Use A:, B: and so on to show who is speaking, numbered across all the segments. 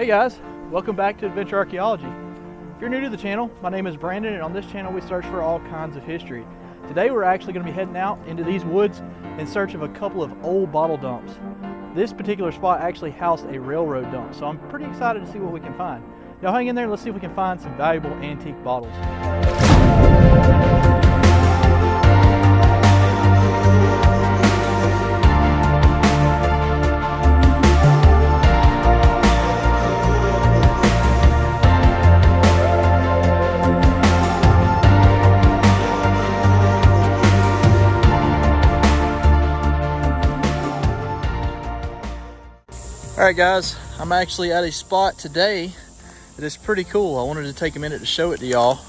A: Hey guys, welcome back to Adventure Archaeology. If you're new to the channel, my name is Brandon, and on this channel we search for all kinds of history. Today we're actually going to be heading out into these woods in search of a couple of old bottle dumps. This particular spot actually housed a railroad dump, so I'm pretty excited to see what we can find. Y'all hang in there and let's see if we can find some valuable antique bottles. Alright guys, I'm actually at a spot today that is pretty cool. I wanted to take a minute to show it to y'all.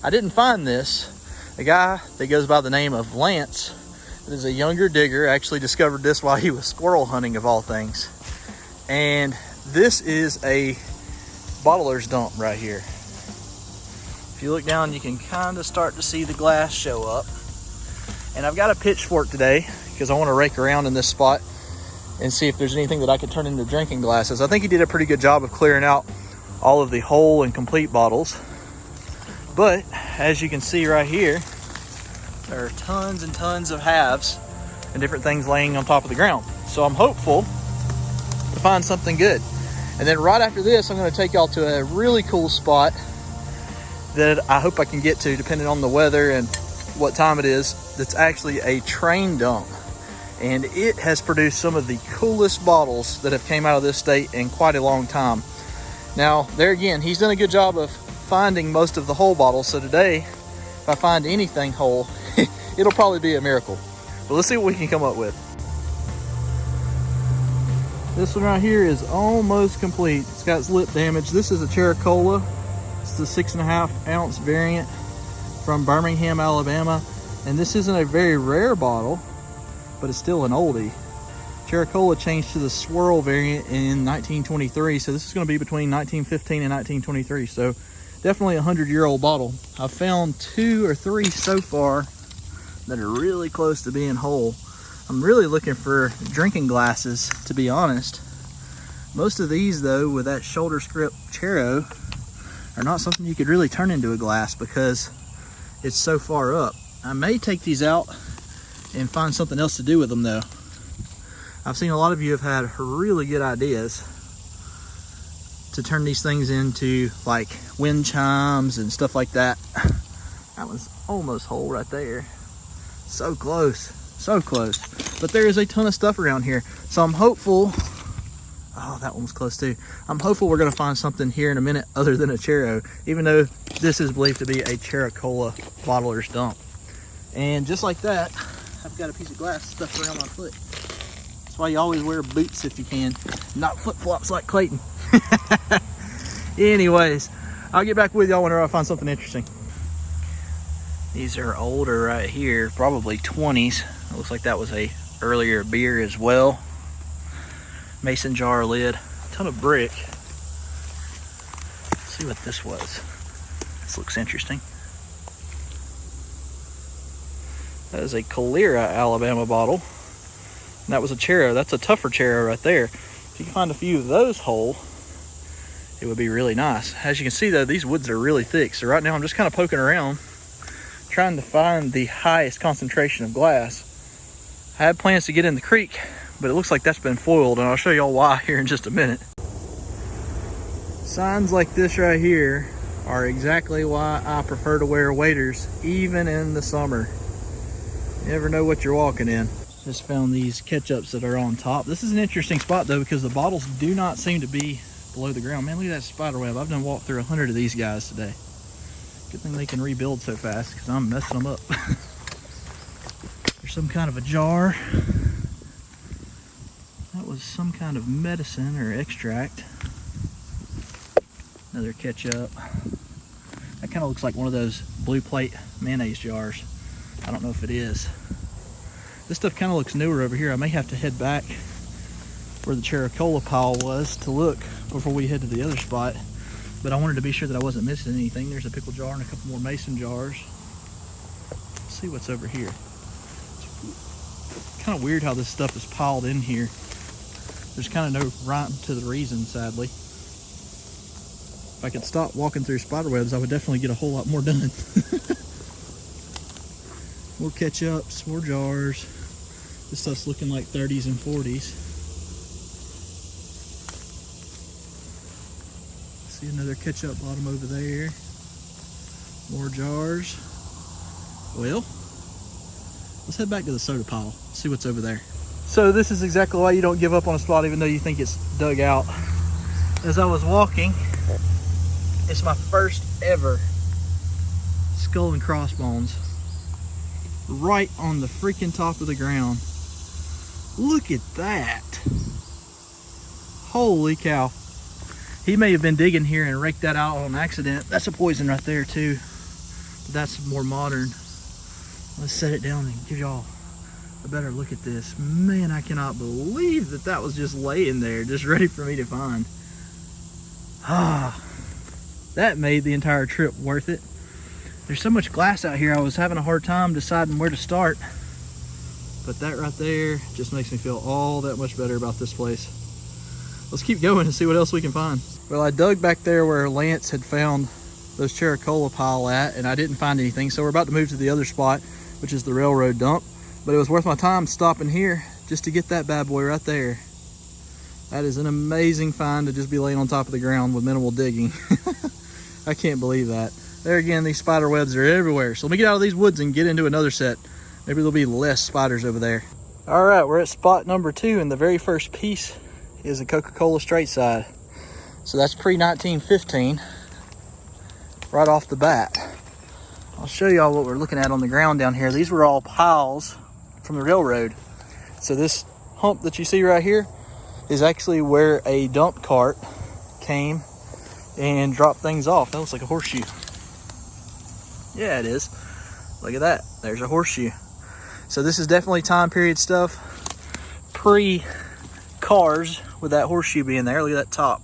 A: I didn't find this. A guy that goes by the name of Lance, that is a younger digger, actually discovered this while he was squirrel hunting of all things. And this is a bottler's dump right here. If you look down, you can kind of start to see the glass show up. And I've got a pitchfork today because I want to rake around in this spot and see if there's anything that I could turn into drinking glasses. I think he did a pretty good job of clearing out all of the whole and complete bottles. But as you can see right here, there are tons and tons of halves and different things laying on top of the ground. So I'm hopeful to find something good. And then right after this, I'm going to take y'all to a really cool spot that I hope I can get to depending on the weather and what time it is. That's actually a train dump. And it has produced some of the coolest bottles that have came out of this state in quite a long time. Now, there again, he's done a good job of finding most of the whole bottles. So today, if I find anything whole, it'll probably be a miracle. But let's see what we can come up with. This one right here is almost complete. It's got lip damage. This is a Chericola. It's the 6.5 ounce variant from Birmingham, Alabama. And this isn't a very rare bottle, but it's still an oldie. Chericola changed to the swirl variant in 1923, so this is going to be between 1915 and 1923, so definitely a 100-year-old bottle. I've found 2 or 3 so far that are really close to being whole. I'm really looking for drinking glasses, to be honest. Most of these, though, with that shoulder script Chero, are not something you could really turn into a glass because it's so far up. I may take these out and find something else to do with them though. I've seen a lot of you have had really good ideas to turn these things into like wind chimes and stuff like that. That one's almost whole right there. So close, so close. But there is a ton of stuff around here. So I'm hopeful, oh, that one was close too. I'm hopeful we're gonna find something here in a minute other than a Chero, even though this is believed to be a Chericola bottler's dump. And just like that, I've got a piece of glass stuffed around my foot. That's why you always wear boots if you can, not flip-flops like Clayton. Anyways, I'll get back with y'all whenever I find something interesting. These are older right here, probably 20s. It looks like that was a earlier beer as well. Mason jar lid, a ton of brick. Let's see what this was. This looks interesting. That is a Calera, Alabama bottle. And that was a Chero. That's a tougher Chero right there. If you can find a few of those whole, it would be really nice. As you can see though, these woods are really thick. So right now I'm just kind of poking around, trying to find the highest concentration of glass. I had plans to get in the creek, but it looks like that's been foiled, and I'll show y'all why here in just a minute. Signs like this right here are exactly why I prefer to wear waders, even in the summer. You never know what you're walking in. Just found these ketchups that are on top. This is an interesting spot though, because the bottles do not seem to be below the ground. Man, look at that spider web. I've done walked through 100 of these guys today. Good thing they can rebuild so fast because I'm messing them up. There's some kind of a jar. That was some kind of medicine or extract. Another ketchup. That kind of looks like one of those blue plate mayonnaise jars. I don't know if it is. This stuff kind of looks newer over here. I may have to head back where the Chericola pile was to look before we head to the other spot. But I wanted to be sure that I wasn't missing anything. There's a pickle jar and a couple more mason jars. Let's see what's over here. It's kind of weird how this stuff is piled in here. There's kind of no rhyme to the reason, sadly. I could stop walking through spider webs, I would definitely get a whole lot more done. More ketchups, more jars. This stuff's looking like 30s and 40s. See another ketchup bottom over there. More jars. Well, let's head back to the soda pile, see what's over there. So this is exactly why you don't give up on a spot even though you think it's dug out. As I was walking, it's my first ever skull and crossbones right on the freaking top of the ground. Look at that. Holy cow. He may have been digging here and raked that out on accident. That's a poison right there too. That's more modern. Let's set it down and give y'all a better look at this. Man, I cannot believe that that was just laying there, just ready for me to find. Ah, that made the entire trip worth it. There's so much glass out here, I was having a hard time deciding where to start. But that right there just makes me feel all that much better about this place. Let's keep going and see what else we can find. Well, I dug back there where Lance had found those Chericola pile at, and I didn't find anything. So we're about to move to the other spot, which is the railroad dump. But it was worth my time stopping here just to get that bad boy right there. That is an amazing find to just be laying on top of the ground with minimal digging. I can't believe that. There again, these spider webs are everywhere. So let me get out of these woods and get into another set. Maybe there'll be less spiders over there. All right, we're at spot number 2, and the very first piece is a Coca-Cola straight side. So that's pre-1915, right off the bat. I'll show y'all what we're looking at on the ground down here. These were all piles from the railroad. So this hump that you see right here is actually where a dump cart came and dropped things off. That looks like a horseshoe. Yeah, it is. Look at that. There's a horseshoe. So this is definitely time period stuff. Pre-cars with that horseshoe being there. Look at that top.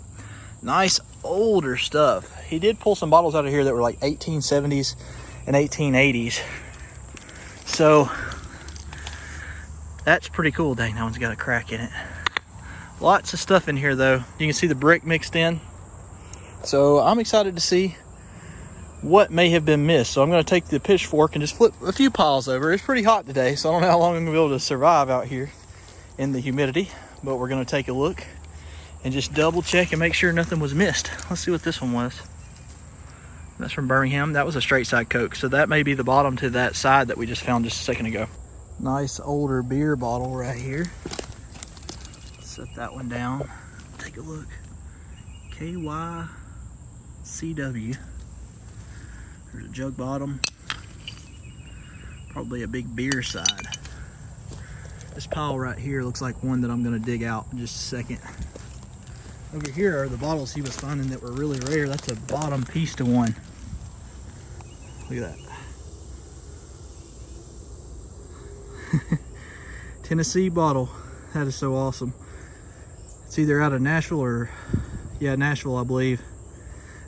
A: Nice older stuff. He did pull some bottles out of here that were like 1870s and 1880s. So that's pretty cool. Dang, that one's got a crack in it. Lots of stuff in here though. You can see the brick mixed in. So I'm excited to see what may have been missed. So I'm going to take the pitchfork and just flip a few piles over. It's pretty hot today, so I don't know how long I'm going to be able to survive out here in the humidity. But we're going to take a look and just double check and make sure nothing was missed. Let's see what this one was. That's from Birmingham. That was a straight side Coke. So that may be the bottom to that side that we just found just a second ago. Nice older beer bottle right here. Set that one down. Take a look. KYCW. There's a jug bottom. Probably a big beer side. This pile right here looks like one that I'm gonna dig out in just a second. Over here are the bottles he was finding that were really rare. That's a bottom piece to one. Look at that. Tennessee bottle. That is so awesome. It's either out of Nashville or, yeah, Nashville, I believe.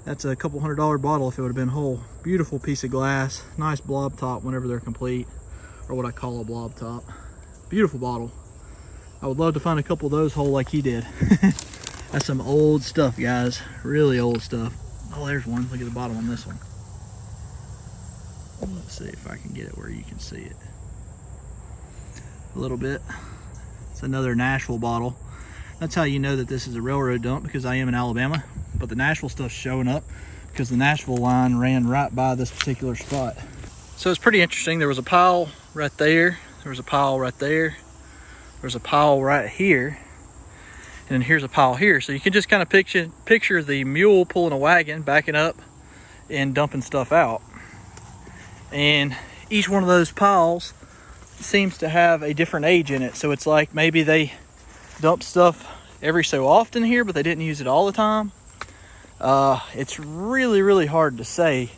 A: That's a couple $100 bottle if it would have been whole. Beautiful piece of glass. Nice blob top whenever they're complete, or what I call a blob top. Beautiful bottle. I would love to find a couple of those whole like he did. That's some old stuff, guys. Really old stuff. Oh, there's one. Look at the bottom on this one. Let's see if I can get it where you can see it. A little bit. It's another Nashville bottle. That's how you know that this is a railroad dump, because I am in Alabama. But the Nashville stuff's showing up because the Nashville line ran right by this particular spot. So it's pretty interesting. There was a pile right there. There was a pile right there. There's a pile right here. And then here's a pile here. So you can just kind of picture the mule pulling a wagon, backing up and dumping stuff out. And each one of those piles seems to have a different age in it. So it's like maybe they dumped stuff every so often here, but they didn't use it all the time. It's really, really hard to say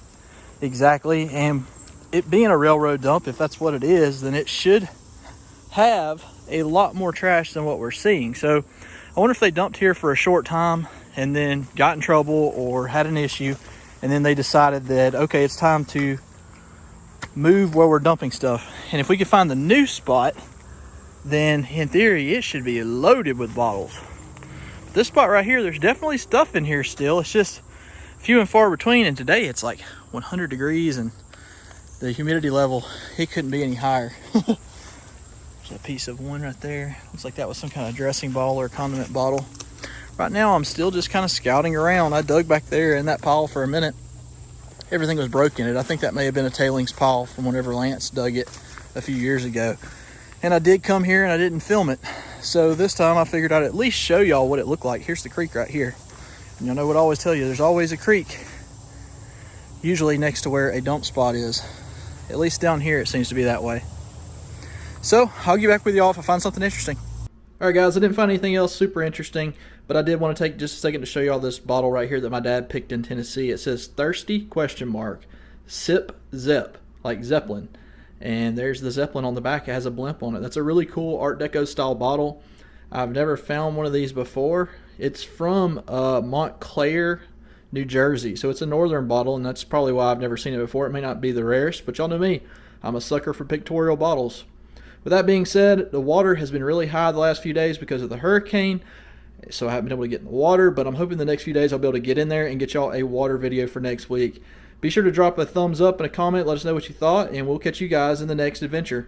A: exactly. And it being a railroad dump, if that's what it is, then it should have a lot more trash than what we're seeing. So I wonder if they dumped here for a short time and then got in trouble or had an issue, and then they decided that, okay, it's time to move where we're dumping stuff. And if we could find the new spot, then in theory it should be loaded with bottles. This spot right here, there's definitely stuff in here still. It's just few and far between, and today it's like 100 degrees and the humidity level, it couldn't be any higher. There's a piece of one right there. Looks like that was some kind of dressing bottle or condiment bottle. Right now I'm still just kind of scouting around. I dug back there in that pile for a minute. Everything was broke in it. I think that may have been a tailings pile from whenever Lance dug it a few years ago. And I did come here and I didn't film it. So this time I figured I'd at least show y'all what it looked like. Here's the creek right here. And y'all know what I always tell you, there's always a creek, usually next to where a dump spot is. At least down here it seems to be that way. So I'll get back with y'all if I find something interesting. All right guys, I didn't find anything else super interesting, but I did want to take just a second to show y'all this bottle right here that my dad picked in Tennessee. It says thirsty ? Sip Zep, like Zeppelin. And there's the Zeppelin on the back. It has a blimp on it. That's a really cool Art Deco style bottle. I've never found one of these before. It's from Montclair, New Jersey. So it's a northern bottle, and that's probably why I've never seen it before. It may not be the rarest, but y'all know me. I'm a sucker for pictorial bottles. With that being said, the water has been really high the last few days because of the hurricane. So I haven't been able to get in the water, but I'm hoping the next few days I'll be able to get in there and get y'all a water video for next week. Be sure to drop a thumbs up and a comment. Let us know what you thought, and we'll catch you guys in the next adventure.